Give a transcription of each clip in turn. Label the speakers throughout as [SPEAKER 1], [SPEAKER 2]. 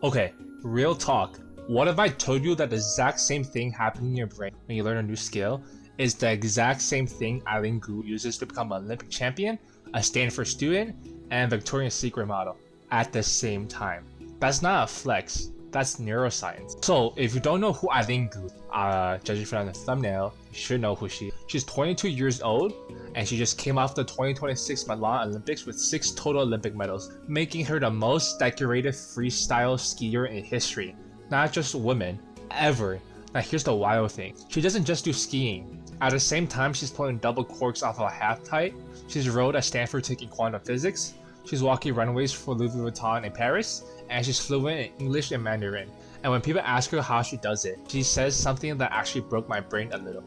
[SPEAKER 1] Okay, real talk. What if I told you that the exact same thing happening in your brain when you learn a new skill is the exact same thing Eileen Gu uses to become an Olympic champion, a Stanford student, and Victoria's Secret model at the same time? That's not a flex, that's neuroscience. So if you don't know who Eileen Gu, judging from the thumbnail, you should know who she is. She's 22 years old, and she just came off the 2026 Milan Olympics with 6 total Olympic medals, making her the most decorated freestyle skier in history. Not just women, ever. Now here's the wild thing. She doesn't just do skiing. At the same time, she's pulling double corks off of a half pipe. She's rode at Stanford taking quantum physics. She's walking runways for Louis Vuitton in Paris, and she's fluent in English and Mandarin. And when people ask her how she does it, she says something that actually broke my brain a little.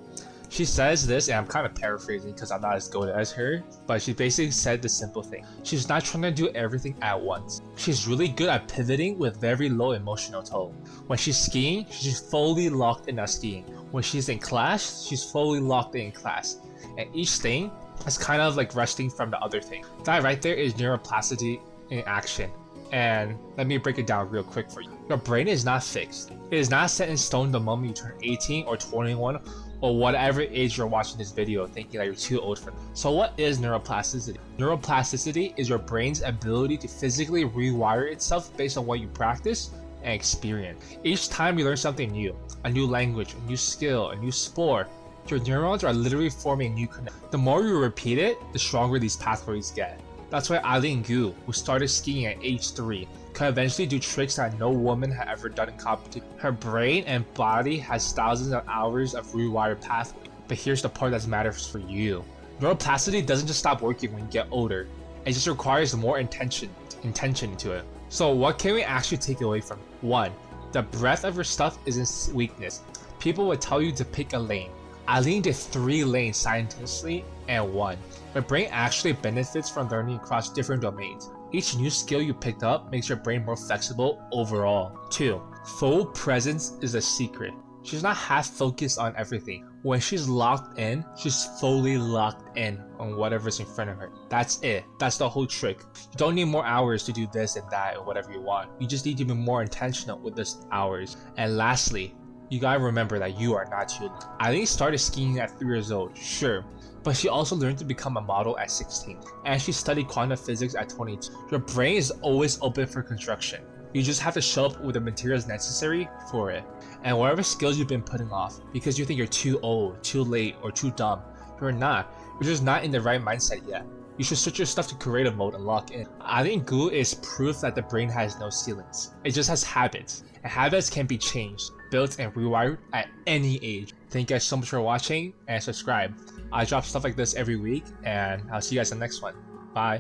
[SPEAKER 1] She says this, and I'm kind of paraphrasing because I'm not as good as her, but she basically said the simple thing. She's not trying to do everything at once. She's really good at pivoting with very low emotional tone. When she's skiing, she's fully locked in at skiing. When she's in class, she's fully locked in class. And each thing is kind of like resting from the other thing. That right there is neuroplasticity in action. And let me break it down real quick for you. Your brain is not fixed. It is not set in stone the moment you turn 18 or 21 or whatever age you're watching this video thinking that you're too old for it. So what is neuroplasticity? Neuroplasticity is your brain's ability to physically rewire itself based on what you practice and experience. Each time you learn something new, a new language, a new skill, a new sport, your neurons are literally forming new connections. The more you repeat it, the stronger these pathways get. That's why Eileen Gu, who started skiing at age 3, could eventually do tricks that no woman had ever done in competition. Her brain and body has thousands of hours of rewired pathways. But here's the part that matters for you. Neuroplasticity doesn't just stop working when you get older. It just requires more intention into it. So what can we actually take away from it? 1. The breadth of your stuff isn't weakness. People would tell you to pick a lane. Eileen did 3 lanes simultaneously and won. Your brain actually benefits from learning across different domains. Each new skill you picked up makes your brain more flexible overall. 2. Full presence is a secret. She's not half focused on everything. When she's locked in, she's fully locked in on whatever's in front of her. That's it. That's the whole trick. You don't need more hours to do this and that or whatever you want. You just need to be more intentional with those hours. And lastly, you gotta remember that you are not too late. Eileen started skiing at 3 years old, sure, but she also learned to become a model at 16, and she studied quantum physics at 22. Your brain is always open for construction. You just have to show up with the materials necessary for it. And whatever skills you've been putting off because you think you're too old, too late, or too dumb, you're not. You're just not in the right mindset yet. You should switch your stuff to creative mode and lock in. Eileen Gu is proof that the brain has no ceilings. It just has habits, and habits can be changed, built, and rewired at any age. Thank you guys so much for watching, and subscribe. I drop stuff like this every week, and I'll see you guys in the next one. Bye.